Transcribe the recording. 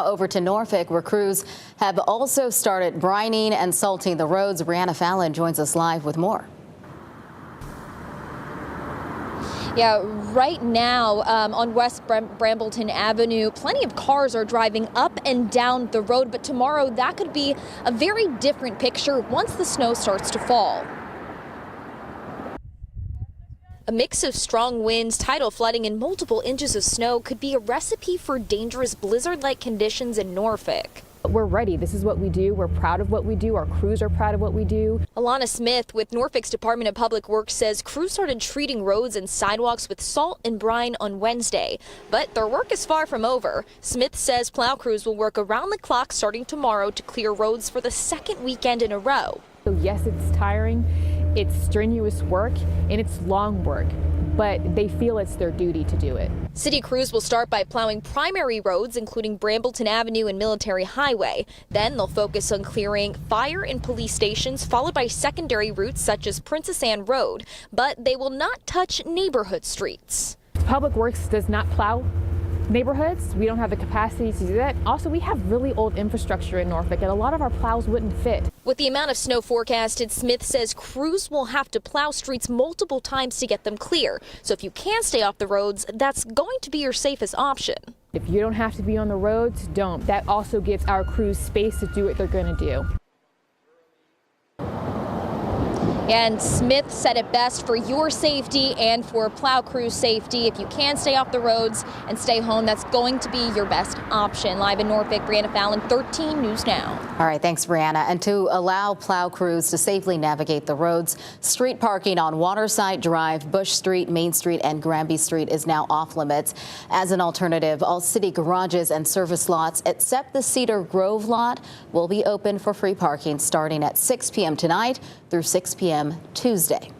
Over to Norfolk, where crews have also started brining and salting the roads. Brianna Fallon joins us live with more. Yeah, right now on West Brambleton Avenue, plenty of cars are driving up and down the road, but tomorrow that could be a very different picture once the snow starts to fall. A mix of strong winds, tidal flooding, and multiple inches of snow could be a recipe for dangerous blizzard-like conditions in Norfolk. We're ready. This is what we do. We're proud of what we do. Our crews are proud of what we do. Alana Smith with Norfolk's Department of Public Works says crews started treating roads and sidewalks with salt and brine on Wednesday, but their work is far from over. Smith says plow crews will work around the clock starting tomorrow to clear roads for the second weekend in a row. So yes, it's tiring, it's strenuous work, and it's long work, but they feel it's their duty to do it. City crews will start by plowing primary roads, including Brambleton Avenue and Military Highway. Then they'll focus on clearing fire and police stations, followed by secondary routes such as Princess Anne Road. But they will not touch neighborhood streets. Public Works does not plow neighborhoods. We don't have the capacity to do that. Also, we have really old infrastructure in Norfolk, and a lot of our plows wouldn't fit. With the amount of snow forecasted, Smith says crews will have to plow streets multiple times to get them clear. So if you can stay off the roads, that's going to be your safest option. If you don't have to be on the roads, don't. That also gives our crews space to do what they're going to do. And Smith said it best: for your safety and for plow crew safety, if you can stay off the roads and stay home, that's going to be your best option. Live in Norfolk, Brianna Fallon, 13 News Now. All right, thanks, Brianna. And to allow plow crews to safely navigate the roads, street parking on Waterside Drive, Bush Street, Main Street, and Granby Street is now off limits. As an alternative, all city garages and service lots except the Cedar Grove lot will be open for free parking starting at 6 p.m. tonight through 6 p.m. Tuesday.